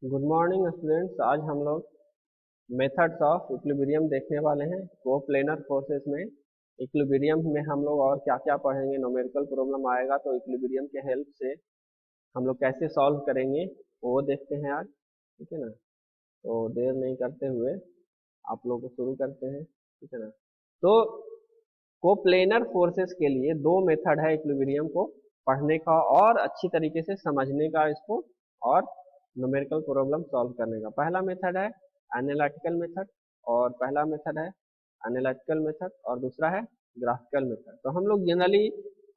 Good morning students. आज हम लोग मेथड्स ऑफ इक्विलिब्रियम देखने वाले हैं। कोप्लेनर फोर्सेस में इक्विलिब्रियम में हम लोग और क्या क्या पढ़ेंगे। न्यूमेरिकल प्रॉब्लम आएगा तो इक्विलिब्रियम के हेल्प से हम लोग कैसे सॉल्व करेंगे वो देखते हैं आज, ठीक है ना। तो देर नहीं करते हुए आप लोग को शुरू करते हैं, ठीक है ना। तो कोप्लेनर फोर्सेस के लिए दो मेथड है इक्विलिब्रियम को पढ़ने का और अच्छी तरीके से समझने का इसको, और न्यूमेरिकल प्रॉब्लम सॉल्व करने का। पहला मेथड है एनालिटिकल मेथड, और पहला मेथड है एनालिटिकल मेथड और दूसरा है ग्राफिकल मेथड। तो हम लोग जनरली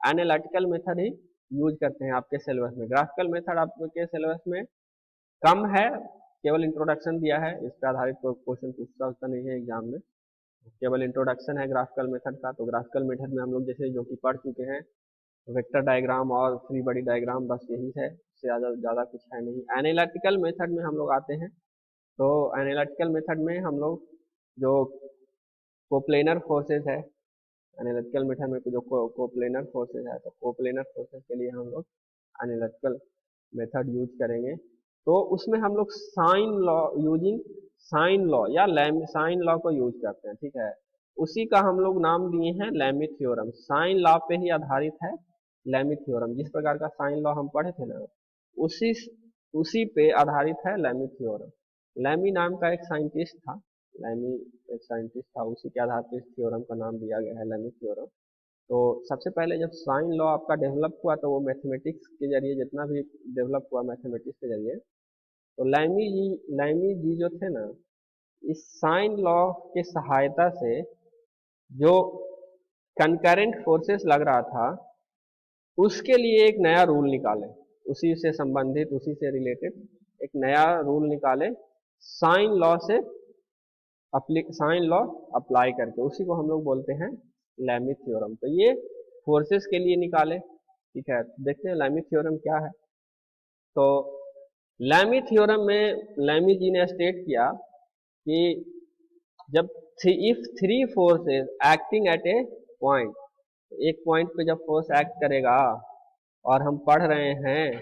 एनालिटिकल मेथड ही यूज करते हैं आपके सिलेबस में। ग्राफिकल मेथड आपके सिलेबस में कम है, केवल इंट्रोडक्शन दिया है, इस पर आधारित कोई क्वेश्चन पूछता होता नहीं है एग्जाम में। केवल इंट्रोडक्शन है ग्राफिकल मेथड का। तो ग्राफिकल मेथड में हम लोग जैसे जो कि पढ़ चुके हैं, वेक्टर डायग्राम और फ्री बॉडी डायग्राम, बस यही है, इससे ज़्यादा ज़्यादा कुछ है नहीं। एनालिटिकल मेथड में हम लोग आते हैं। तो एनालिटिकल मेथड में हम लोग जो कोप्लेनर फोर्सेस है, एनालिटिकल मेथड में जो कोप्लेनर फोर्सेस है, तो कोप्लेनर फोर्सेस के लिए हम लोग एनालिटिकल मेथड यूज करेंगे। तो उसमें हम लोग sine law using sine law या साइन लॉ को यूज करते हैं, ठीक है। उसी का हम लोग नाम दिए हैं लैमी थ्योरम। साइन लॉ पे ही आधारित है लैमी थ्योरम। जिस प्रकार का साइन लॉ हम पढ़े थे ना, उसी उसी पे आधारित है लैमी थ्योरम। लैमी नाम का एक साइंटिस्ट था, लैमी एक साइंटिस्ट था, उसी के आधार पर इस थ्योरम का नाम दिया गया है लैमी थ्योरम। तो सबसे पहले जब साइन लॉ आपका डेवलप हुआ तो वो मैथमेटिक्स के जरिए, जितना भी डेवलप हुआ मैथमेटिक्स के जरिए, तो लैमी जी जो थे ना, इस साइन लॉ के सहायता से जो कंकरेंट फोर्सेस लग रहा था उसके लिए एक नया रूल निकाले, उसी से संबंधित, उसी से रिलेटेड एक नया रूल निकाले साइन लॉ से, साइन लॉ अप्लाई करके। उसी को हम लोग बोलते हैं लैमी थ्योरम। तो ये फोर्सेस के लिए निकाले, ठीक है। देखते हैं लैमी थ्योरम क्या है। तो लैमी थ्योरम में लैमी जी ने स्टेट किया कि जब if three forces acting at A point, एक पॉइंट पे जब फोर्स एक्ट करेगा, और हम पढ़ रहे हैं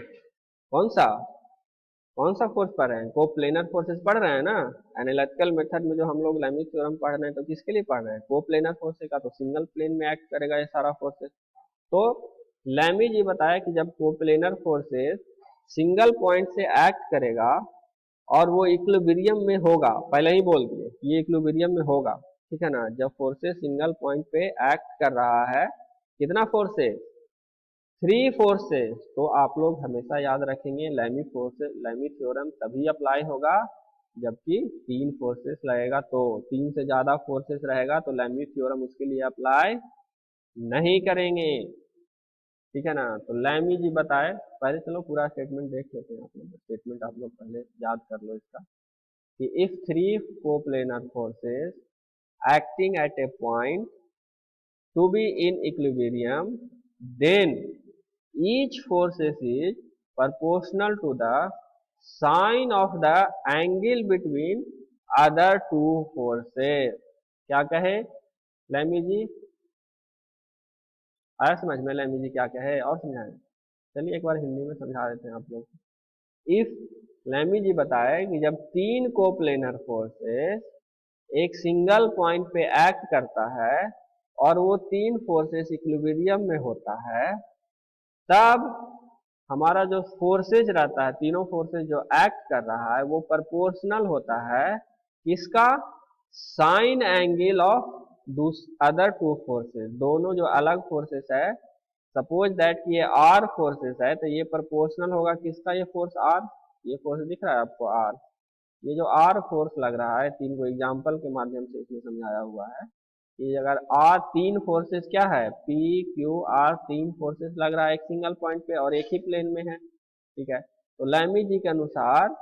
कौन सा कौन सा फोर्स पढ़ रहे हैं, कोप्लेनर फोर्सेस पढ़ रहे हैं ना। एनालिटिकल मेथड में जो हम लोग लैमी थ्योरम पढ़ रहे हैं, तो किसके लिए पढ़ रहे हैं, कोप्लेनर फोर्सेस का। तो सिंगल प्लेन में एक्ट करेगा ये सारा फोर्सेस। तो लैमी जी बताया कि जब कोप्लेनर फोर्सेस सिंगल पॉइंट से एक्ट करेगा और वो इक्विलिब्रियम में होगा, पहले ही बोल दिए ये इक्विलिब्रियम में होगा, ठीक है ना। जब फोर्सेस सिंगल पॉइंट पे एक्ट कर रहा है, कितना फोर्सेस, थ्री फोर्सेस, तो आप लोग हमेशा याद रखेंगे लैमी थ्योरम तभी अप्लाई होगा जबकि तीन फोर्सेस लगेगा। तो तीन से ज्यादा फोर्सेस रहेगा तो लैमी थ्योरम उसके लिए अप्लाई नहीं करेंगे, ठीक है ना। तो लैमी जी बताए, पहले चलो पूरा स्टेटमेंट देख लेते हैं। आप लोग स्टेटमेंट आप लोग पहले याद कर लो इसका, कि if three coplanar forces acting at a point to be in equilibrium, then each force is proportional to the sine of the angle between other two forces। क्या कहे लैमी जी, आया समझ में लैमी जी क्या कहे और समझाएं। चलिए एक बार हिंदी में समझा देते हैं आप लोग। इफ लैमी जी बताए कि जब तीन कोप्लेनर फोर्सेस एक सिंगल पॉइंट पे एक्ट करता है और वो तीन फोर्सेस इक्विलिब्रियम में होता है, तब हमारा जो फोर्सेज रहता है, तीनों फोर्सेज जो एक्ट कर रहा है, वो प्रोपोर्शनल होता है किसका, sign angle of other two forces. दोनों जो अलग फोर्सेस है, सपोज दैट ये आर फोर्सेस है, तो ये प्रोपोर्शनल होगा किसका, ये फोर्स आर, ये फोर्स दिख रहा है आपको आर, ये जो आर फोर्स लग रहा है, तीन को एग्जाम्पल के माध्यम से इसमें समझाया हुआ है कि अगर आर तीन फोर्सेस क्या है, पी क्यू आर, तीन फोर्सेस लग रहा है एक सिंगल पॉइंट पे और एक ही प्लेन में है, ठीक है। तो लैमी जी के अनुसार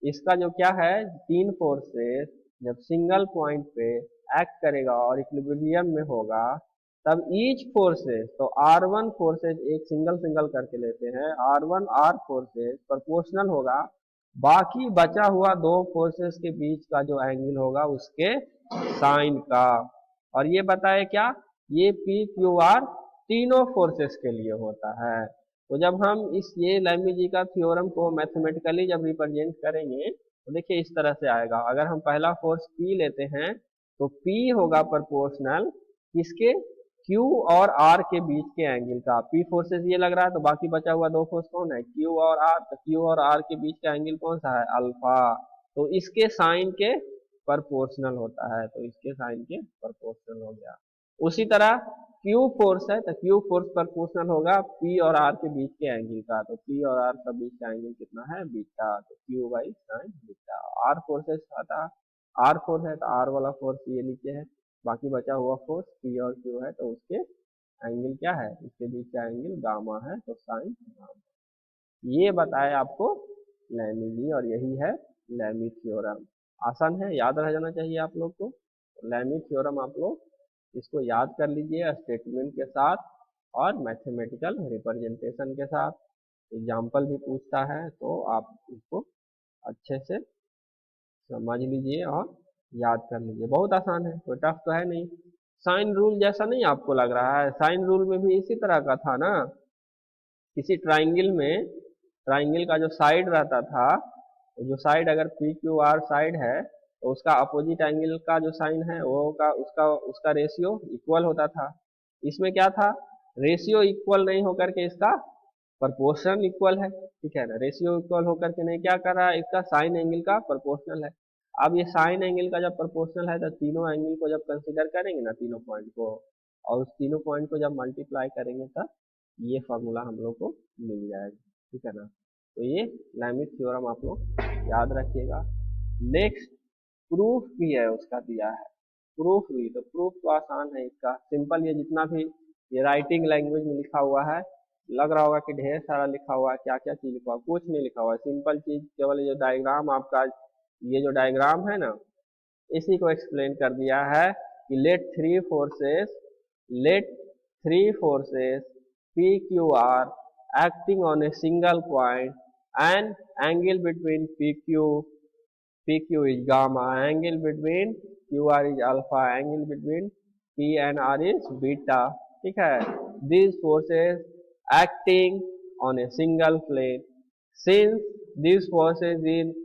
इसका जो क्या है, तीन फोर्सेस जब सिंगल पॉइंट पे एक्ट करेगा और इक्विलिब्रियम में होगा, तब ईच फोर्सेस, तो आर वन फोर्सेस एक सिंगल सिंगल करके लेते हैं, R one R forces proportional होगा बाकी बचा हुआ दो फोर्सेस के बीच का जो एंगल होगा उसके साइन का। और ये बताए क्या, ये पी क्यू आर तीनों फोर्सेस के लिए होता है। तो जब हम इस ये लैमी का थ्योरम को मैथमेटिकली जब रिप्रेजेंट करेंगे तो देखिए इस तरह से आएगा। अगर हम पहला फोर्स P लेते हैं तो P होगा प्रोपोर्शनल किसके, Q और R के बीच के एंगल का। P फोर्सेस ये लग रहा है तो बाकी बचा हुआ दो फोर्स कौन है, Q और R। तो Q और R के बीच का एंगल कौन सा है, अल्फा। तो इसके साइन के प्रोपोर्शनल होता है, तो इसके साइन के प्रोपोर्शनल हो गया। उसी तरह क्यू फोर्स है तो क्यू फोर्स प्रोपोर्शनल होगा पी और आर के बीच के एंगल का। तो पी और आर का बीच का एंगल कितना है, बीटा। तो Q by sine beta. R forces आता, आर फोर्स है तो आर वाला फोर्स ये नीचे है, बाकी बचा हुआ फोर्स पी और क्यू है तो उसके एंगल क्या है, इसके बीच का एंगल गामा है, तो साइन गामा। ये बताया आपको लैमी जी, और यही है लैमी थ्योरम। आसान है, याद रह जाना चाहिए आप लोग को। लैमी थ्योरम आप लोग इसको याद कर लीजिए स्टेटमेंट के साथ और मैथमेटिकल रिप्रेजेंटेशन के साथ। एग्जाम्पल भी पूछता है तो आप इसको अच्छे से समझ लीजिए और याद कर लीजिए। बहुत आसान है, कोई टफ तो है नहीं। साइन रूल जैसा नहीं आपको लग रहा है, साइन रूल में भी इसी तरह का था ना। किसी ट्राइंगल में, ट्राइंगल का जो साइड रहता था, जो साइड अगर पी क्यू आर साइड है तो उसका अपोजिट एंगल का जो साइन है वो का उसका उसका रेशियो इक्वल होता था। इसमें क्या था, रेशियो इक्वल नहीं होकर के इसका प्रोपोर्शन इक्वल है, ठीक है ना। रेशियो इक्वल होकर के नहीं क्या कर रहा है, इसका साइन एंगल का प्रोपोर्शनल है। अब ये साइन एंगल का जब प्रोपोर्शनल है तो तीनों एंगल को जब कंसीडर करेंगे ना, तीनों पॉइंट को, और उस तीनों पॉइंट को जब मल्टीप्लाई करेंगे तब ये फार्मूला हम लोग को मिल जाएगा, ठीक है ना। तो ये लैमी थ्योरम आप लोग याद रखिएगा। नेक्स्ट प्रूफ भी है उसका दिया है, प्रूफ भी। तो प्रूफ तो आसान है इसका, सिंपल। ये जितना भी ये राइटिंग लैंग्वेज में लिखा हुआ है, लग रहा होगा कि ढेर सारा लिखा हुआ है, क्या क्या चीज लिखा हुआ है, कुछ नहीं लिखा हुआ है। सिंपल चीज केवल ये जो डायग्राम आपका, ये जो डायग्राम है ना, इसी को एक्सप्लेन कर दिया है कि late three forces P Q R acting on a single point and angle between PQ is gamma, angle between QR is alpha, angle between P and R is beta, ठीक है। These forces acting on a single plane, since these forces in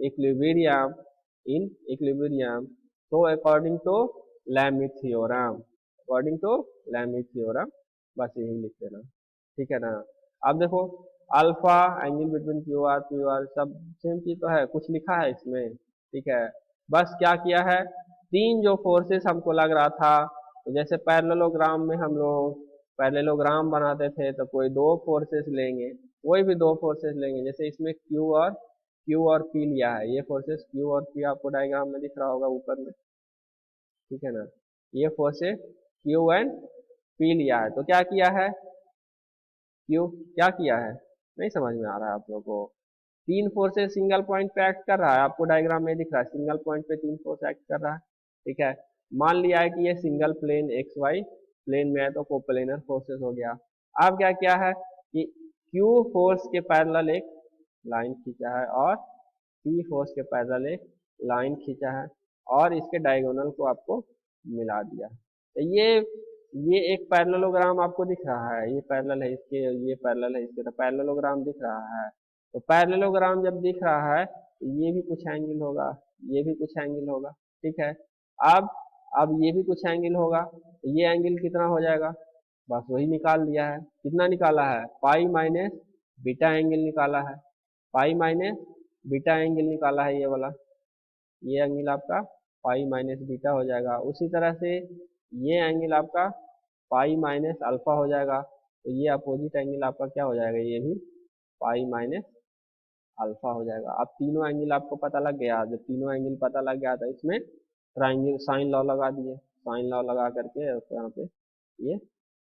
equilibrium, in equilibrium, so according to Lamy theorem, according to Lamy theorem, बस यही लिख देना, ठीक है ना। अब देखो alpha angle between Q R सब सेम चीज तो है, कुछ लिखा है इसमें, ठीक है। बस क्या किया है, तीन जो फोर्सेस हमको लग रहा था, तो जैसे पैरेललोग्राम में हम लोग पैरेललोग्राम बनाते थे तो कोई दो फोर्सेस लेंगे, कोई भी दो फोर्सेस लेंगे। जैसे इसमें क्यू और पी लिया है, ये फोर्सेस क्यू और पी आपको डायग्राम में दिख रहा होगा ऊपर में, ठीक है ना। ये फोर्सेस क्यू एंड पी लिया है, तो क्या किया है, क्यों क्या किया है, नहीं समझ में आ रहा है आप लोगों को। तीन फोर्सेस सिंगल पॉइंट पे एक्ट कर रहा है, आपको डायग्राम में दिख रहा है, सिंगल पॉइंट पे तीन फोर्स एक्ट कर रहा है, ठीक है। मान लिया है कि ये single plane X Y plane में है तो कोप्लेनर फोर्सेस हो गया। अब क्या किया है कि क्यू फोर्स के पैरेलल एक लाइन खींचा है और पी फोर्स के पैरेलल एक लाइन खींचा है और इसके डायगोनल को आपको मिला दिया। तो ये एक पैरेललोग्राम आपको दिख रहा है, ये पैरेलल है इसके, ये पैरेलल है इसके, तो पैरेललोग्राम दिख रहा है। तो पैरेललोग्राम जब दिख रहा है तो ये भी कुछ एंगल होगा, ये भी कुछ एंगल होगा, ठीक है। अब अब ये भी कुछ एंगल होगा, तो ये एंगल कितना हो जाएगा, बस वही निकाल लिया है। कितना निकाला है, पाई माइनस बीटा एंगल निकाला है, पाई माइनस बीटा एंगल निकाला है ये वाला। ये एंगल आपका पाई माइनस बीटा हो जाएगा। उसी तरह से ये एंगल आपका पाई माइनस अल्फा हो जाएगा, तो ये अपोजिट एंगल आपका क्या हो जाएगा, ये भी पाई माइनस अल्फा हो जाएगा। अब तीनों एंगल आपको पता लग गया, जब तीनों एंगल पता लग गया तो इसमें ट्राइंगल साइन लॉ लगा दिए, साइन लॉ लगा करके यहाँ पे ये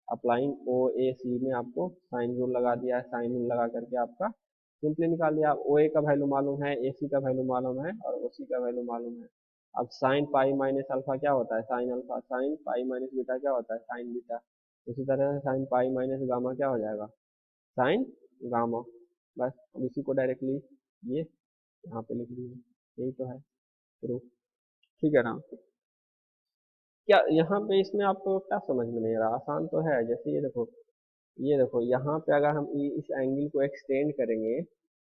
अप्लाइंग ओ ए सी में आपको साइन रूल लगा दिया है, साइन रूल लगा करके आपका सिंपली निकाल दिया। ओ ए का वैल्यू मालूम है, ए सी का वैल्यू मालूम है और ओ सी का वैल्यू मालूम है। अब साइन पाई माइनस अल्फा क्या होता है, sine alpha, sine pi minus beta क्या होता है, साइन बीटा। उसी तरह से साइन पाई माइनस गामा क्या हो जाएगा, साइन गामा। बस अब इसी को डायरेक्टली ये यहाँ पे लिख दीजिए, यही तो है प्रूफ, ठीक है ना। क्या यहाँ पे इसमें आपको क्या समझ में नहीं आ रहा, आसान तो है। जैसे ये देखो ये देखो यहाँ पे अगर हम इस एंगल को एक्सटेंड करेंगे,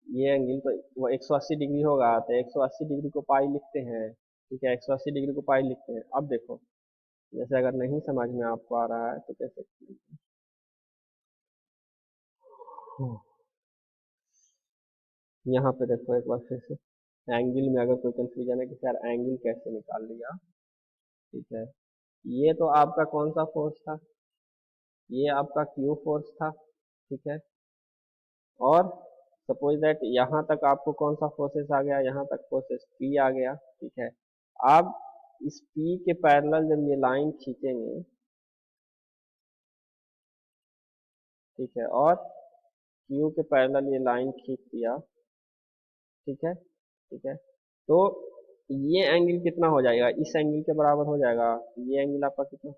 ये एंगल तो वो 180 डिग्री होगा, तो 180 डिग्री को पाई लिखते हैं। ठीक है, 180 डिग्री को पाई लिखते हैं। अब देखो, जैसे अगर नहीं समझ में आपको आ रहा है तो कैसे, यहाँ पे देखो एक बार फिर से, एंगल में अगर कोई कंफ्यूजन है कि सर एंगल कैसे निकाल लिया। ठीक है, ये तो आपका कौन सा फोर्स था, ये आपका क्यू फोर्स था। ठीक है, और सपोज दैट यहाँ तक आपको कौन सा फोर्सेस आ गया, यहाँ तक फोर्सेस पी आ गया। ठीक है, अब इस पी के पैरेलल जब ये लाइन खींचेंगे, ठीक है, और क्यू के पैरेलल ये लाइन खींच दिया। ठीक है, ठीक है, तो ये एंगल कितना हो जाएगा, इस एंगल के बराबर हो जाएगा। ये एंगल आपका कितना,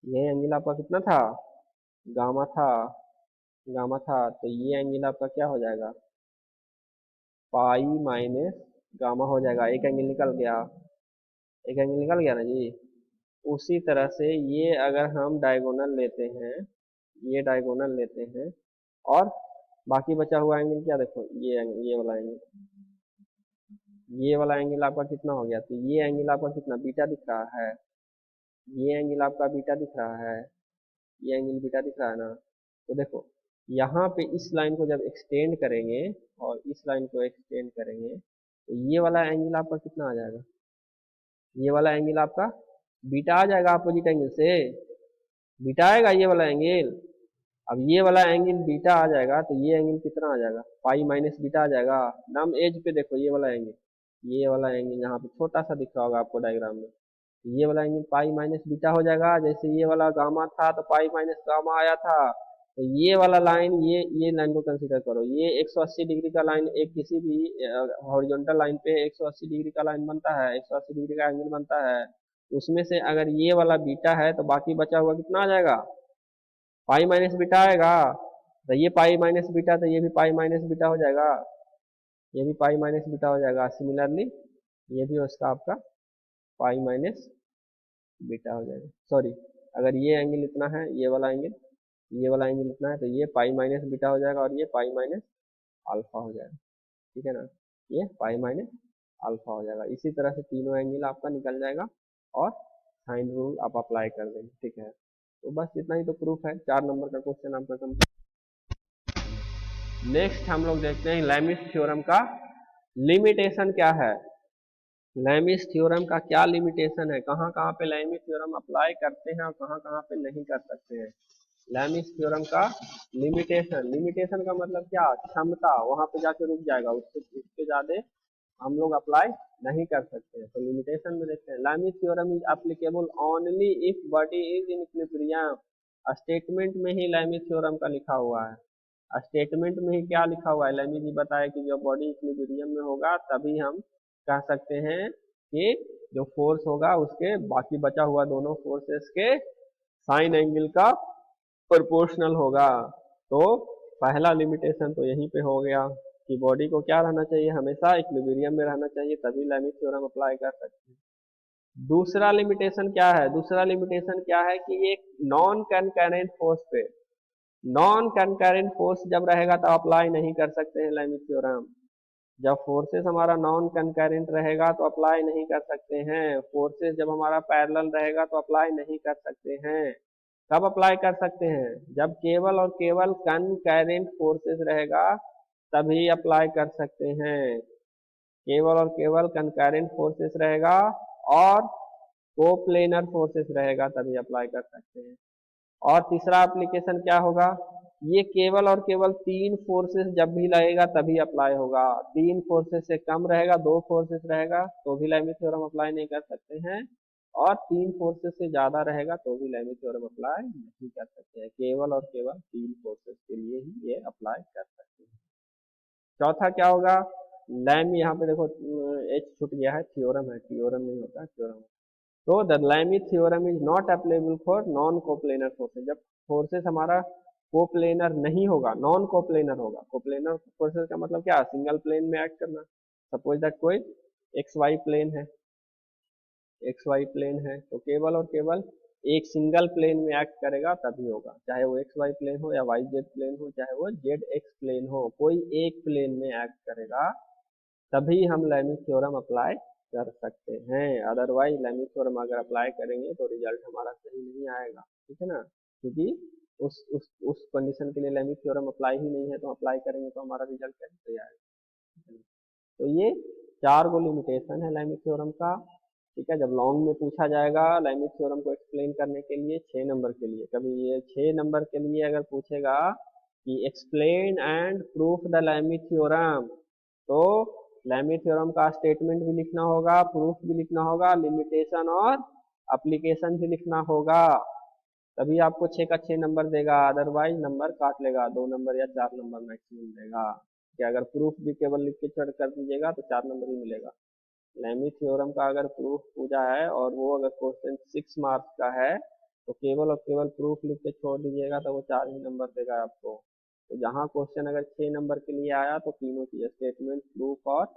ये एंगल आपका कितना था, गामा था, गामा था, तो ये एंगल आपका क्या हो जाएगा, पाई माइनस गामा हो जाएगा। एक एंगल निकल गया, एक एंगल निकल गया ना जी। उसी तरह से ये अगर हम डायगोनल लेते हैं, ये डायगोनल लेते हैं, और बाकी बचा हुआ एंगल क्या, देखो ये एंगल, ये वाला एंगल, ये वाला एंगल आपका कितना हो गया, तो ये एंगल आपका कितना बीटा दिख रहा है, ये एंगल आपका बीटा दिख रहा है, ये एंगल बीटा दिख रहा है ना। तो देखो यहाँ पे इस लाइन को जब एक्सटेंड करेंगे और इस लाइन को एक्सटेंड करेंगे, तो ये वाला एंगल आपका कितना आ जाएगा, ये वाला एंगल आपका बीटा आ जाएगा, अपोजिट एंगल से बीटा आएगा ये वाला एंगल। अब ये वाला एंगल बीटा आ जाएगा, तो ये एंगल कितना आ जाएगा, पाई माइनस बीटा आ जाएगा। नम एज पे देखो ये वाला एंगल, ये वाला एंगल यहाँ पे छोटा सा दिख रहा होगा आपको डायग्राम में, ये वाला एंगल पाई माइनस बीटा हो जाएगा। जैसे ये वाला गामा था तो पाई माइनस गामा आया था, तो ये वाला लाइन, ये लाइन को कंसीडर करो, ये 180 डिग्री का लाइन, एक किसी भी हॉरिजॉन्टल लाइन पे 180 डिग्री का लाइन बनता है, 180 डिग्री का एंगल बनता है। उसमें से अगर ये वाला बीटा है तो बाकी बचा हुआ कितना आ जाएगा, पाई माइनस बीटा आएगा। तो ये पाई माइनस बीटा, तो ये भी पाई माइनस बीटा हो जाएगा, ये भी पाई माइनस बीटा हो जाएगा। सिमिलरली ये भी उसका आपका पाई माइनस बीटा हो जाएगा। सॉरी, अगर ये एंगल इतना है, ये वाला एंगल इतना है, तो ये पाई माइनस बीटा हो जाएगा और ये पाई माइनस अल्फा हो जाएगा। ठीक है ना, ये पाई माइनस अल्फा हो जाएगा। इसी तरह से तीनों एंगल आपका निकल जाएगा और साइन रूल आप अप्लाई कर देंगे। ठीक है, तो बस इतना ही तो प्रूफ है। 4 नंबर का क्वेश्चन आपका कंप्लीट। नेक्स्ट हम लोग देखते हैं लैमिस थ्योरम का लिमिटेशन क्या है। लैमिस थ्योरम का क्या लिमिटेशन है, कहाँ कहाँ पे लैमिस थ्योरम अप्लाई करते हैं और कहाँ कहाँ पे नहीं कर सकते हैं। लैमिस थ्योरम का लिमिटेशन, लिमिटेशन का मतलब क्या, क्षमता, वहां पे जाके रुक जाएगा, उसके ज्यादा हम लोग अप्लाई नहीं कर सकते हैं। तो लिमिटेशन में देखते हैं, Lami's theorem is applicable only if body is in equilibrium. Statement में ही लैमिस थ्योरम का लिखा हुआ है, स्टेटमेंट में ही क्या लिखा हुआ है, लैमी जी बताया कि जब बॉडी इक्विलिब्रियम में होगा तभी हम कह सकते हैं कि जो फोर्स होगा उसके बाकी बचा हुआ दोनों फोर्सेस के साइन एंगल का प्रोपोर्शनल होगा। तो पहला लिमिटेशन तो यहीं पे हो गया कि बॉडी को क्या रहना चाहिए, हमेशा इक्विलिब्रियम में रहना चाहिए, तभी लैमिस थ्योरम अप्लाई कर सकते हैं। दूसरा लिमिटेशन क्या है, दूसरा लिमिटेशन क्या है कि एक नॉन कंकरेंट फोर्स पे, नॉन कंकरेंट फोर्स जब रहेगा तो अप्लाई नहीं कर सकते हैं लैमिस थ्योरम। जब फोर्सेस हमारा नॉन कंकरेंट रहेगा तो अप्लाई नहीं कर सकते हैं, फोर्सेस जब हमारा पैरेलल रहेगा तो अप्लाई नहीं कर सकते हैं। कब अप्लाई कर सकते हैं, जब केवल और केवल कंकरेंट फोर्सेस रहेगा तभी अप्लाई कर सकते हैं, केवल और केवल कंकरेंट फोर्सेस रहेगा और कोप्लेनर फोर्सेस रहेगा तभी अप्लाई कर सकते हैं। और तीसरा एप्लीकेशन क्या होगा, ये केवल और केवल 3 फोर्सेस जब भी लगेगा तभी अप्लाई होगा, 3 फोर्सेस से कम रहेगा, 2 फोर्सेस रहेगा तो भी लैमिस थ्योरम अप्लाई नहीं कर सकते हैं, और 3 फोर्सेस से ज्यादा रहेगा तो भी लैमिस थ्योरम अप्लाई नहीं कर सकते हैं, केवल और केवल 3 फोर्सेस के लिए ही ये अप्लाई कर सकते हैं। चौथा क्या होगा, लैम, यहाँ पे देखो एच छूट गया है, थ्योरम है, थ्योरम नहीं होता, थ्योरम। तो the Lammy theorem is not applicable for non coplanar forces. जब फोर्सेस हमारा कोप्लेनर नहीं होगा, नॉन कोप्लेनर होगा। कोप्लेनर फोर्सेस का मतलब क्या, सिंगल प्लेन में एक्ट करना। सपोज दैट कोई एक्स वाई प्लेन है, एक्स वाई प्लेन है, तो केवल और केवल एक सिंगल प्लेन में एक्ट करेगा तभी होगा, चाहे वो एक्स वाई प्लेन हो या वाई जेड प्लेन हो, चाहे वो जेड एक्स प्लेन हो, कोई एक प्लेन में एक्ट करेगा तभी हम लैमिस थ्योरम अप्लाई कर सकते हैं। अदरवाइज लैमिस थ्योरम अगर अप्लाई करेंगे तो रिजल्ट हमारा सही नहीं आएगा, ठीक है ना, क्योंकि उस कंडीशन के लिए लैमिस थ्योरम अप्लाई ही नहीं है, तो अप्लाई करेंगे तो हमारा रिजल्ट कैसे सही आएगा। तो ये 4 गो लिमिटेशन है लैमिस थ्योरम का, ठीक है। जब लॉन्ग में पूछा जाएगा लैमिस थ्योरम को एक्सप्लेन करने के लिए 6 नंबर के लिए, कभी ये 6 नंबर के लिए अगर पूछेगा कि explain and proof the Lami's theorem, तो लैमिस थ्योरम का स्टेटमेंट भी लिखना होगा, प्रूफ भी लिखना होगा, लिमिटेशन और एप्लीकेशन भी लिखना होगा, तभी आपको 6 का 6 नंबर देगा, अदरवाइज नंबर काट लेगा, 2 नंबर या 4 नंबर मैक्सिमम देगा। कि अगर प्रूफ भी केवल लिख के छोड़ कर दीजिएगा तो 4 नंबर ही मिलेगा। लैमिस थ्योरम का अगर प्रूफ पूछा है और वो अगर क्वेश्चन 6 मार्क्स का है तो केवल और केवल प्रूफ लिख के छोड़ दीजिएगा तो वो 4 ही नंबर देगा आपको। तो जहाँ क्वेश्चन अगर 6 नंबर के लिए आया तो तीनों चीज़ें स्टेटमेंट, प्रूफ और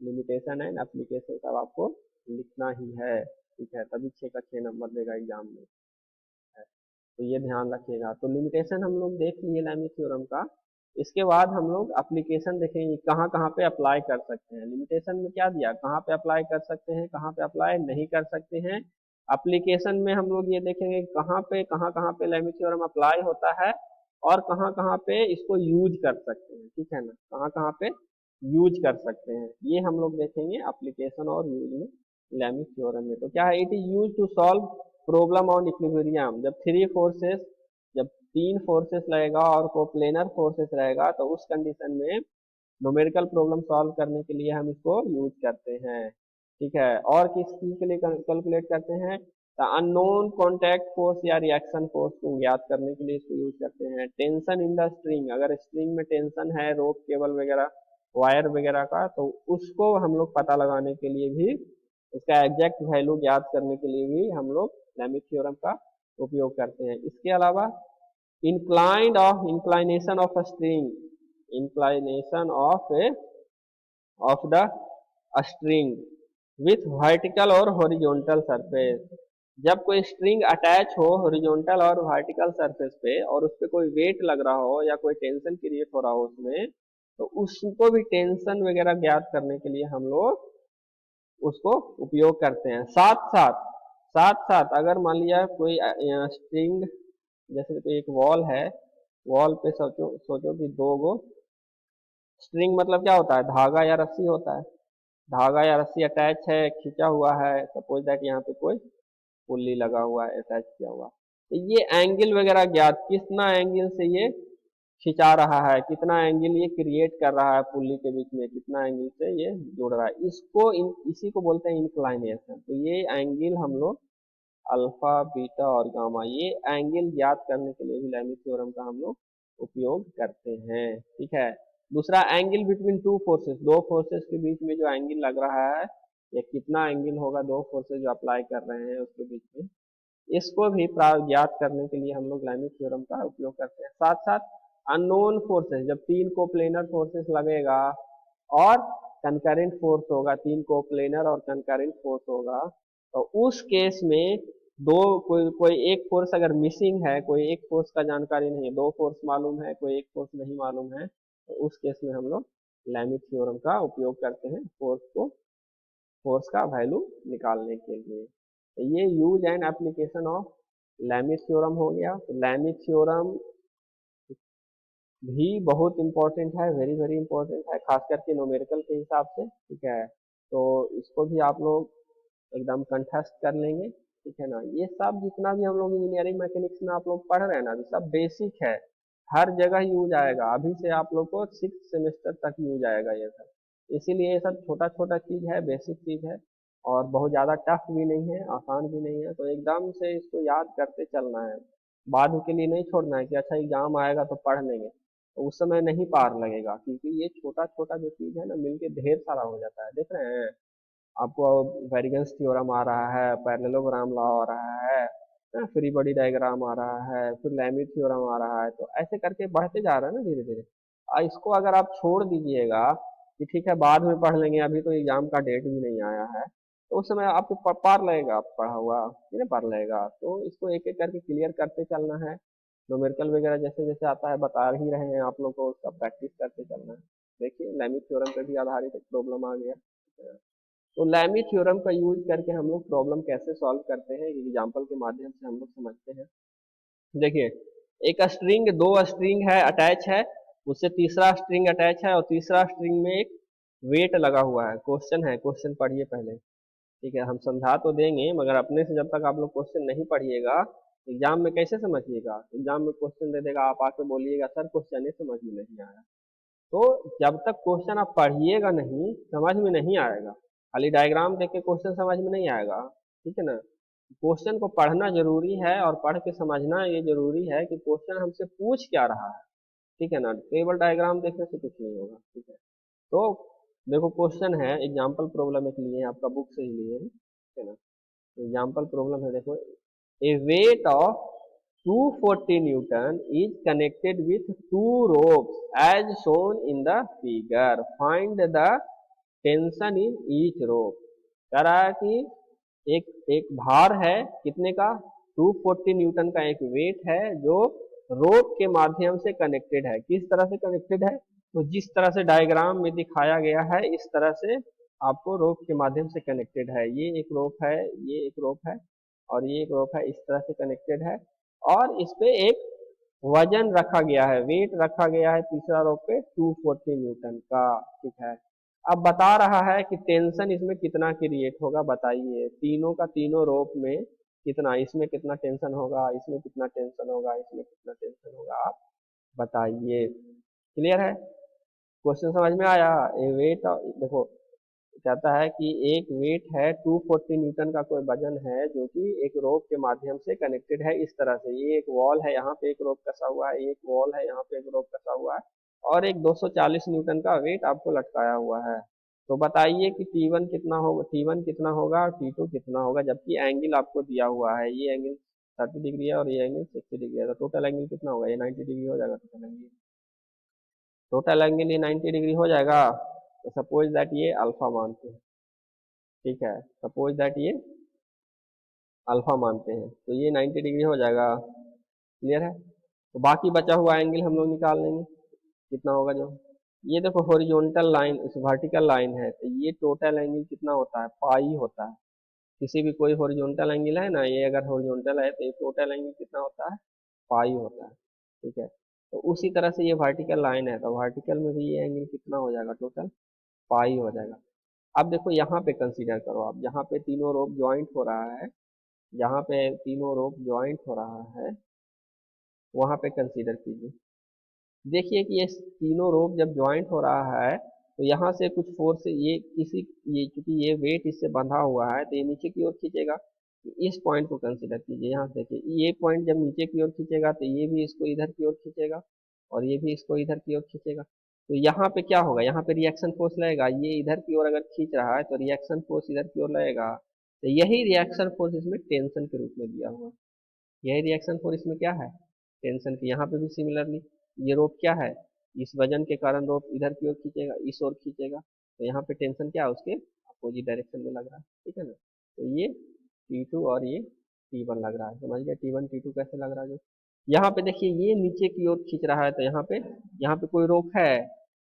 लिमिटेशन एंड एप्लीकेशन सब आपको लिखना ही है, ठीक है, तभी 6 का 6 नंबर देगा एग्जाम में, है। तो ये ध्यान रखिएगा। तो लिमिटेशन हम लोग देख लिए लैमिस थ्योरम का। इसके बाद हम लोग एप्लीकेशन देखेंगे कहाँ कहाँ पे अप्लाई कर सकते हैं। लिमिटेशन में क्या दिया, कहाँ पे अप्लाई कर सकते हैं, कहाँ पे अप्लाई नहीं कर सकते हैं। एप्लीकेशन में हम लोग ये देखेंगे कहाँ कहाँ पे लैमिस थ्योरम अप्लाई होता है और कहाँ पे इसको यूज कर सकते हैं, ठीक है ना, कहाँ पे यूज कर सकते हैं, ये हम लोग देखेंगे एप्लीकेशन और यूज में लैमिस थ्योरम में। तो क्या है, it is use to solve problem on equilibrium. जब थ्री फोर्सेस, जब 3 फोर्सेस लगेगा और कोप्लेनर फोर्सेस रहेगा तो उस कंडीशन में न्यूमेरिकल प्रॉब्लम सॉल्व करने के लिए हम इसको यूज करते हैं, ठीक है। और किस चीज के लिए कैलकुलेट करते हैं, अननोन कॉन्टैक्ट फोर्स या रिएक्शन फोर्स को ज्ञात करने के लिए इसको यूज करते हैं। टेंशन इन द स्ट्रिंग, अगर स्ट्रिंग में टेंशन है, रोप केबल वगैरह वायर वगैरह का, तो उसको हम लोग पता लगाने के लिए भी, उसका एग्जैक्ट वैल्यू ज्ञात करने के लिए भी हम लोग लैमिस थ्योरम का उपयोग करते हैं। इसके अलावा inclination of a string, inclination of the string with vertical और हॉरिजॉन्टल सरफेस। जब कोई स्ट्रिंग अटैच हो हॉरिजॉन्टल और वर्टिकल सरफेस पे और उस पर कोई वेट लग रहा हो या कोई टेंशन क्रिएट हो रहा हो उसमें, तो उसको भी टेंशन वगैरह ज्ञात करने के लिए हम लोग उसको उपयोग करते हैं। साथ साथ अगर मान लिया कोई स्ट्रिंग, जैसे कोई एक वॉल है, वॉल पे सोचो सोचो कि 2 गो स्ट्रिंग, मतलब क्या होता है, धागा या रस्सी होता है, धागा या रस्सी अटैच है, खींचा हुआ है, सपोज दैट यहाँ पे कोई पुल्ली लगा हुआ है, अटैच किया हुआ, तो ये एंगल वगैरह ज्ञात, कितना एंगल से ये खिंचा रहा है, कितना एंगल ये क्रिएट कर रहा है पुल्ली के बीच में, कितना एंगल से ये जुड़ रहा है, इसी को बोलते हैं इंक्लाइनेशन। तो ये एंगल हम लोग अल्फा, बीटा और गामा, ये एंगल ज्ञात करने के लिए भी लैमिस थ्योरम का हम लोग उपयोग करते हैं, ठीक है। दूसरा, एंगल बिटवीन टू फोर्सेस, दो फोर्सेस के बीच में जो एंगल लग रहा है, या कितना एंगल होगा दो फोर्सेस जो अप्लाई कर रहे हैं उसके बीच में, इसको भी ज्ञात करने के लिए हम लोग लैमिस थ्योरम का उपयोग करते हैं। साथ साथ अननोन फोर्सेस, जब 3 कोप्लेनर फोर्सेस लगेगा और कंकरेंट फोर्स होगा, 3 कोप्लेनर और कंकरेंट फोर्स होगा, तो उस केस में कोई एक फोर्स अगर मिसिंग है, कोई एक फोर्स का जानकारी नहीं है, 2 फोर्स मालूम है, कोई एक फोर्स नहीं मालूम है, तो उस केस में हम लोग लैमिस थ्योरम का उपयोग करते हैं फोर्स का वैल्यू निकालने के लिए। तो ये use and application of Lami's theorem हो गया। तो लैमिस थ्योरम भी बहुत इंपॉर्टेंट है, वेरी वेरी इंपॉर्टेंट है, खास करके न्यूमेरिकल के हिसाब से, ठीक है। तो इसको भी आप लोग एकदम कंठस्थ कर लेंगे, ठीक है ना। ये सब जितना भी हम लोग इंजीनियरिंग मैकेनिक्स में आप लोग पढ़ रहे हैं ना, अभी सब बेसिक है, हर जगह यूज आएगा, अभी से आप लोग को 6th सेमेस्टर तक यूज आएगा ये सब। इसीलिए ये सब छोटा छोटा चीज है, बेसिक चीज है, और बहुत ज़्यादा टफ भी नहीं है, आसान भी नहीं है, तो एकदम से इसको याद करते चलना है, बाद के लिए नहीं छोड़ना है कि अच्छा एग्जाम आएगा तो पढ़ लेंगे, तो उस समय नहीं पार लगेगा, क्योंकि ये छोटा छोटा जो चीज़ है ना मिलके ढेर सारा हो जाता है। देख रहे हैं आपको, वेरिगेंस थ्योरम आ रहा है, पैरेललोग्राम लॉ आ रहा है, फ्री बॉडी डायग्राम आ रहा है, फिर लैमिस थ्योरम आ रहा है, तो ऐसे करके बढ़ते जा रहा है ना धीरे धीरे। इसको अगर आप छोड़ दीजिएगा कि ठीक है बाद में पढ़ लेंगे, अभी तो एग्जाम का डेट भी नहीं आया है, तो उस समय आपको पार लगेगा, आप पढ़ा हुआ है ना, पार लगेगा। तो इसको एक एक करके क्लियर करते चलना है। न्यूमेरिकल वगैरह जैसे जैसे आता है बता ही रहे हैं आप लोग को, उसका प्रैक्टिस करते चलना है। देखिए लैमी थ्योरम पे भी आधारित एक प्रॉब्लम आ गया। तो लैमी थ्योरम का यूज करके हम लोग प्रॉब्लम कैसे सॉल्व करते हैं, एग्जाम्पल के माध्यम से हम लोग समझते हैं। देखिए एक स्ट्रिंग, दो स्ट्रिंग है अटैच है, उससे तीसरा स्ट्रिंग अटैच है और तीसरा स्ट्रिंग में एक वेट लगा हुआ है। क्वेश्चन है, क्वेश्चन पढ़िए पहले। ठीक है, हम समझा तो देंगे मगर अपने से जब तक आप लोग क्वेश्चन नहीं पढ़िएगा एग्जाम में कैसे समझिएगा। एग्जाम में क्वेश्चन दे देगा, आप आके बोलिएगा सर क्वेश्चन ही समझ में नहीं आया। तो जब तक क्वेश्चन आप पढ़िएगा नहीं समझ में नहीं आएगा। खाली डायग्राम देख के क्वेश्चन समझ में नहीं आएगा, ठीक है ना। क्वेश्चन को पढ़ना जरूरी है और पढ़ के समझना ये जरूरी है कि क्वेश्चन हमसे पूछ क्या रहा है, ठीक है ना। केवल डायग्राम देखने से कुछ नहीं होगा, ठीक है। तो देखो क्वेश्चन है, एग्जाम्पल प्रॉब्लम एक लिए हैं, आपका बुक से ही लिए हैं, ठीक है ना। तो एग्जाम्पल प्रॉब्लम है, देखो A weight of 240 newton is connected with two ropes as shown in the figure, find the tension in each rope। कह रहा है कि एक एक भार है कितने का, 240 न्यूटन का एक वेट है जो रोप के माध्यम से कनेक्टेड है। किस तरह से कनेक्टेड है, तो जिस तरह से डायग्राम में दिखाया गया है इस तरह से आपको रोप के माध्यम से कनेक्टेड है। ये एक रोप है, ये एक रोप है और ये एक रोप है, इस तरह से कनेक्टेड है। और इस पे एक वजन रखा गया है, वेट रखा गया है तीसरा रोप पे 240 न्यूटन का, ठीक है। अब बता रहा है कि टेंशन इसमें कितना क्रिएट होगा, बताइए तीनों का तीनों रोप में कितना, इसमें कितना टेंशन होगा, इसमें कितना टेंशन होगा, इसमें कितना टेंशन होगा, आप बताइए। क्लियर है, क्वेश्चन समझ में आया। ए वेट, देखो कहता है कि एक वेट है 240 न्यूटन का कोई वजन है जो कि एक रोप के माध्यम से कनेक्टेड है इस तरह से। ये एक वॉल है, यहाँ पे एक रोप कसा हुआ है, एक वॉल है, यहाँ पे एक रोप कसा हुआ है और एक 240 न्यूटन का वेट आपको लटकाया हुआ है। तो बताइए कि T1 कितना होगा, T1 कितना होगा और T2 कितना होगा, जबकि एंगल आपको दिया हुआ है, ये एंगल 30 डिग्री है और ये एंगल 60 डिग्री है। तो टोटल एंगल कितना होगा, ये 90 डिग्री हो जाएगा। टोटल एंगल ये 90 डिग्री हो जाएगा। तो सपोज दैट ये अल्फा मानते हैं, ठीक है, सपोज दैट ये अल्फा मानते हैं तो ये 90 डिग्री हो जाएगा। क्लियर है, तो बाकी बचा हुआ एंगल हम लोग निकाल लेंगे कितना होगा। जो ये देखो हॉरिजॉन्टल लाइन, इस वर्टिकल लाइन है, तो ये टोटल एंगल कितना होता है, पाई होता है। किसी भी कोई हॉरिजॉन्टल एंगल है ना, ये अगर हॉरिजॉन्टल है तो ये टोटल एंगल कितना होता है, पाई होता है, ठीक है। तो उसी तरह से ये वर्टिकल लाइन है, तो वर्टिकल में भी ये एंगल कितना हो जाएगा, टोटल पाई हो जाएगा। अब देखो यहाँ पे कंसीडर करो आप, जहाँ पे तीनों रोप ज्वाइंट हो रहा है, जहाँ पे तीनों रोप ज्वाइंट हो रहा है वहाँ पे कंसीडर कीजिए। देखिए कि ये तीनों रोप जब ज्वाइंट हो रहा है तो यहाँ से कुछ फोर्स से ये किसी, ये क्योंकि ये वेट इससे बंधा हुआ है तो ये नीचे की ओर खींचेगा। तो इस पॉइंट को कंसीडर कीजिए, यहाँ से देखिए ये पॉइंट जब नीचे की ओर खींचेगा तो ये भी इसको इधर की ओर खींचेगा और ये भी इसको इधर की ओर खींचेगा। तो यहाँ पे क्या होगा, यहाँ पे रिएक्शन फोर्स लगेगा, ये इधर की ओर अगर खींच रहा है तो रिएक्शन फोर्स इधर की ओर लगेगा। तो यही रिएक्शन फोर्स इसमें टेंशन के रूप में दिया हुआ है। यही रिएक्शन फोर्स इसमें क्या है, टेंशन की। यहाँ पे भी सिमिलरली ये रोप क्या है, इस वजन के कारण रोप इधर की ओर खींचेगा, इस ओर खींचेगा। तो यहाँ पे टेंशन क्या है, उसके अपोजिट डायरेक्शन में लग रहा है, ठीक है ना। तो ये T2 और ये T1 लग रहा है, समझ गया। T1 T2 कैसे लग रहा है। जो यहाँ पे देखिए ये नीचे की ओर खींच रहा है तो यहाँ पे कोई रोक है,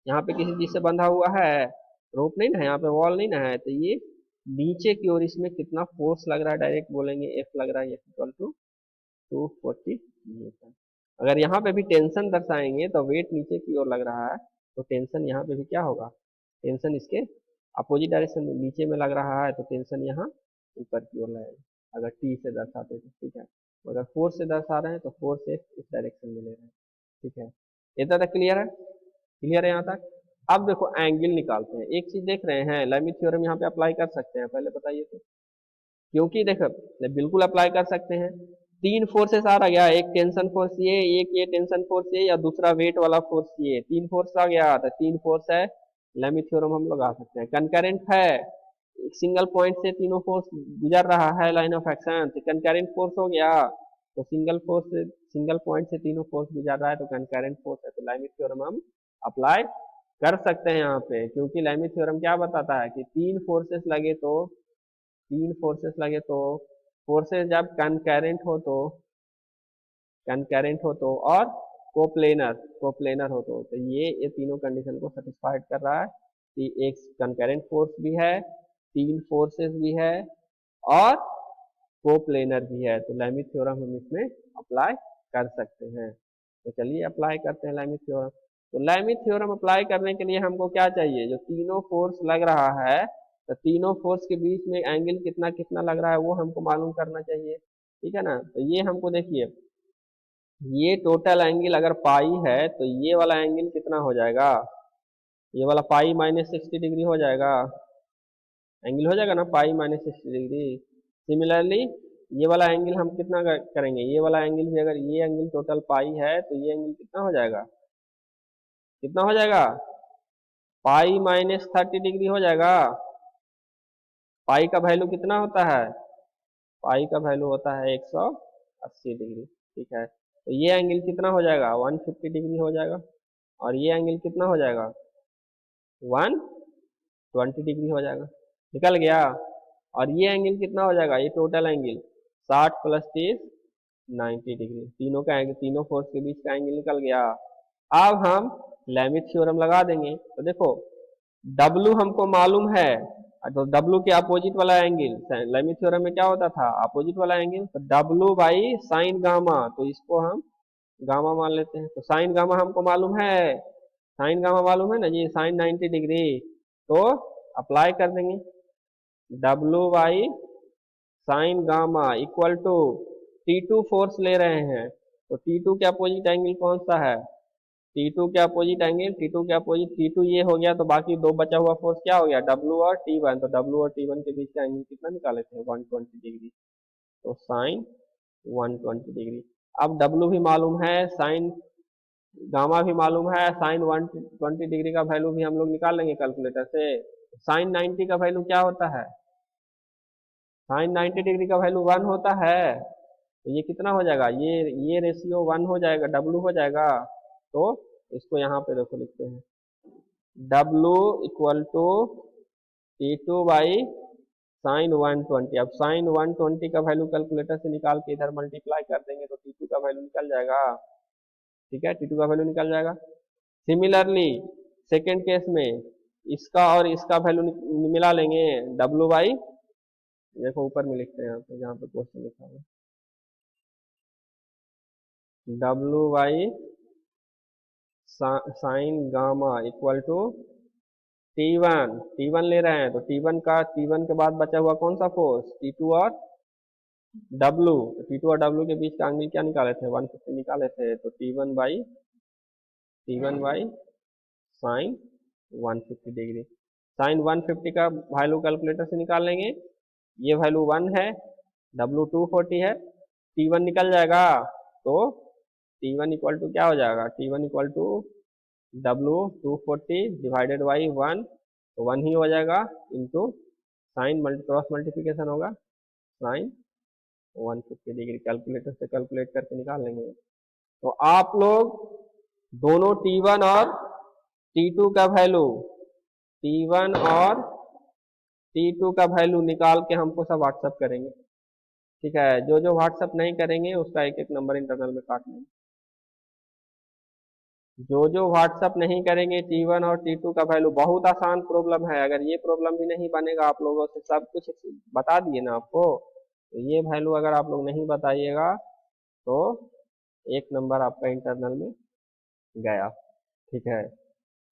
यहाँ पे किसी चीज से बंधा हुआ है, रोप नहीं ना है, यहाँ पे वॉल नहीं ना है। तो ये नीचे की ओर इसमें कितना फोर्स लग रहा है, डायरेक्ट बोलेंगे F लग रहा है, इक्वल टू 240 न्यूटन। अगर यहाँ पे भी टेंशन दर्शाएंगे तो वेट नीचे की ओर लग रहा है तो टेंशन यहाँ पे भी क्या होगा, टेंशन इसके अपोजिट डायरेक्शन में नीचे में लग रहा है तो टेंशन यहाँ ऊपर की ओर लगेगा अगर टी से दर्शाते तो, ठीक है। अगर फोर्स से दर्शा रहे हैं तो फोर्स से इस डायरेक्शन में ले रहे हैं, ठीक है। इतना तक क्लियर है, क्लियर है यहाँ तक। अब देखो एंगल निकालते हैं। एक चीज देख रहे हैं, लेमी थ्योरम यहाँ पे अप्लाई कर सकते हैं, पहले बताइए तो। क्योंकि देखो बिल्कुल अप्लाई कर सकते हैं, तीन फोर्सेस आ गया, एक टेंशन फोर्स ये, एक ये टेंशन फोर्स ये, या दूसरा वेट वाला फोर्स ये, तीन फोर्स आ गया तो तीन फोर्स है, लेमी थ्योरम हम लोग आ सकते हैं। कंकरेंट है, एक सिंगल पॉइंट से तीनों फोर्स गुजर रहा है लाइन ऑफ एक्शन, तो कंकरेंट फोर्स हो गया। तो सिंगल फोर्स से, सिंगल पॉइंट से तीनों फोर्स गुजर रहा है तो कंकरेंट फोर्स है, तो लेमी थ्योरम हम अप्लाई कर सकते हैं यहाँ पे। क्योंकि लेमी थ्योरम क्या बताता है कि तीन फोर्सेस लगे तो तीन फोर्सेस लगे तो फोर्सेस जब कनकरेंट हो तो और कोप्लेनर हो तो ये तीनों कंडीशन को सेटिस्फाइड कर रहा है कि एक कनकरेंट फोर्स भी है, तीन फोर्सेस भी है और कोप्लेनर भी है, तो लैमी थ्योरम हम इसमें अप्लाई कर सकते हैं। तो चलिए अप्लाई करते हैं लैमी थ्योरम। तो लैमी थ्योरम अप्लाई करने के लिए हमको क्या चाहिए, जो तीनों फोर्स लग रहा है तो तीनों फोर्स के बीच में एंगल कितना कितना लग रहा है वो हमको मालूम करना चाहिए, ठीक है ना। तो ये हमको देखिए, ये टोटल एंगल अगर पाई है तो ये वाला एंगल कितना हो जाएगा, ये वाला पाई -60 डिग्री हो जाएगा, एंगल हो जाएगा ना पाई -60 डिग्री। सिमिलरली ये वाला एंगल हम कितना करेंगे, ये वाला एंगल भी अगर ये एंगल टोटल पाई है तो ये एंगल कितना हो जाएगा, कितना हो जाएगा, पाई -30 डिग्री हो जाएगा। पाई का वैल्यू कितना होता है, पाई का वैल्यू होता है 180 डिग्री, ठीक है। तो ये एंगल कितना हो जाएगा, 150 डिग्री हो जाएगा और ये एंगल कितना हो जाएगा, 120 डिग्री हो जाएगा, निकल गया। और ये एंगल कितना हो जाएगा, ये टोटल एंगल 60 + 30 90 डिग्री, तीनों का एंगल, तीनों फोर्स के बीच का एंगल निकल गया। अब हम लैमी थ्योरम लगा देंगे। तो देखो W हमको मालूम है, तो W के अपोजिट वाला एंगल लैमी थ्योरम में क्या होता था, अपोजिट वाला एंगल, तो W बाई साइन गामा, तो इसको हम गामा मान लेते हैं। तो साइन गामा हमको मालूम है, साइन गामा मालूम है ना जी, साइन 90 डिग्री, तो अप्लाई कर देंगे। W by sine gamma equal to T2 force ले रहे हैं, तो T2 के अपोजिट एंगल कौन सा है, T2 के अपोजिट एंगल, T2 के अपोजिट T2 ये हो गया, तो बाकी दो बचा हुआ फोर्स क्या हो गया, W और T1, तो W और T1 के बीच का एंगल कितना निकाले थे, 120 डिग्री, तो साइन 120 डिग्री। अब W भी मालूम है, साइन गामा भी मालूम है, साइन 120 डिग्री का वैल्यू भी हम लोग निकाल लेंगे कैलकुलेटर से। साइन 90 का वैल्यू क्या होता है, साइन 90 डिग्री का वैल्यू 1 होता है, तो ये कितना हो जाएगा, ये रेशियो 1 हो जाएगा, W हो जाएगा। तो इसको यहाँ पे देखो लिखते हैं, W equal to T2 by sine 120। अब साइन 120 का वैल्यू कैलकुलेटर से निकाल के इधर मल्टीप्लाई कर देंगे तो T2 का वैल्यू निकल जाएगा, ठीक है, T2 का वैल्यू निकल जाएगा। सिमिलरली सेकेंड केस में इसका और इसका वैल्यू मिला लेंगे, W बाई, देखो ऊपर में लिखते हैं यहाँ पे, जहाँ पे क्वेश्चन लिखा हुआ W by sine gamma equal to T1 ले रहे हैं, तो T1 के बाद बचा हुआ कौन सा फोर्स, T2 और W, तो T2 और W के बीच का एंगल क्या निकाले थे, 150 निकाले थे, तो T1 by sine 150 degree. Sign 150 का वैल्यू कैलकुलेटर से निकाल लेंगे, ये वैल्यू 1 है, W 240 है, T1 निकल जाएगा, तो T1 इक्वल टू क्या हो जाएगा, T1 equal to W 240 divided by 1, तो 1 ही हो जाएगा, इंटू साइन क्रॉस मल्टीप्लिकेशन होगा, साइन 150 डिग्री, कैलकुलेटर से कैलकुलेट करके निकाल लेंगे। तो आप लोग दोनों T1 और T2 का वैल्यू, T1 और T2 का वैल्यू निकाल के हमको सब व्हाट्सअप करेंगे, ठीक है। जो जो व्हाट्सअप नहीं करेंगे उसका एक एक नंबर इंटरनल में काट लेंगे। जो जो व्हाट्सअप नहीं करेंगे T1 और T2 का वैल्यू, बहुत आसान प्रॉब्लम है, अगर ये प्रॉब्लम भी नहीं बनेगा, आप लोगों से सब कुछ बता दिए ना आपको, तो ये वैल्यू अगर आप लोग नहीं बताइएगा तो एक नंबर आपका इंटरनल में गया, ठीक है।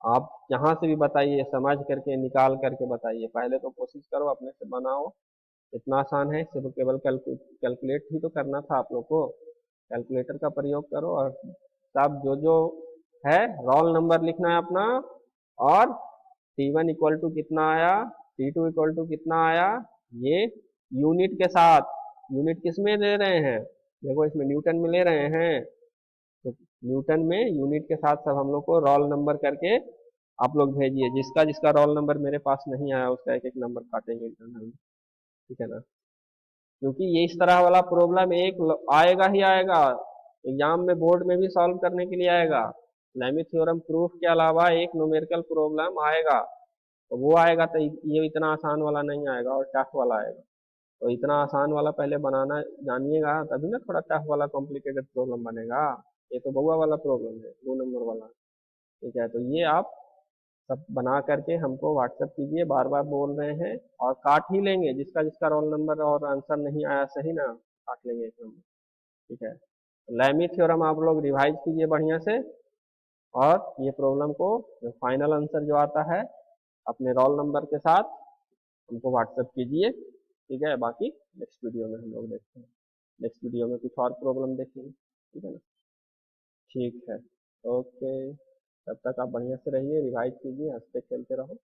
आप जहाँ से भी बताइए, समझ करके निकाल करके बताइए, पहले तो कोशिश करो अपने से बनाओ, इतना आसान है, सिर्फ केवल कैलकुलेट ही तो करना था आप लोग को, कैलकुलेटर का प्रयोग करो और सब जो जो है रोल नंबर लिखना है अपना, और T1 इक्वल टू कितना आया, T2 इक्वल टू कितना आया, ये यूनिट के साथ, यूनिट किस में ले रहे हैं, देखो इसमें न्यूटन में ले रहे हैं, तो न्यूटन में यूनिट के साथ सब हम लोग को रोल नंबर करके आप लोग भेजिए, जिसका जिसका रोल नंबर मेरे पास नहीं आया उसका एक एक नंबर काटेंगे इंटरनल में, ठीक है ना। क्योंकि ये इस तरह वाला प्रॉब्लम एक आएगा ही आएगा, एग्जाम में बोर्ड में भी सॉल्व करने के लिए आएगा। लैमी थ्योरम प्रूफ के अलावा एक न्यूमेरिकल प्रॉब्लम आएगा, तो वो आएगा तो ये इतना आसान वाला नहीं आएगा और टफ वाला आएगा। तो इतना आसान वाला पहले बनाना जानिएगा, तभी ना थोड़ा टफ वाला कॉम्प्लिकेटेड प्रॉब्लम बनेगा। ये तो बउआ वाला प्रॉब्लम है, 2 नंबर वाला। ठीक है, तो ये आप सब बना करके हमको व्हाट्सएप कीजिए, बार बार बोल रहे हैं, और काट ही लेंगे, जिसका जिसका रोल नंबर और आंसर नहीं आया सही ना, काट लेंगे एक नंबर। ठीक है, लैमी थ्योरम आप लोग रिवाइज कीजिए बढ़िया से, और ये प्रॉब्लम को फाइनल आंसर जो आता है अपने रोल नंबर के साथ हमको व्हाट्सएप कीजिए। ठीक है, बाकी नेक्स्ट वीडियो में हम लोग देखते हैं, नेक्स्ट वीडियो में कुछ और प्रॉब्लम देखेंगे। ठीक है ना? ठीक है, ओके। तब तक आप बढ़िया से रहिए, रिवाइज कीजिए, हंसते खेलते रहो।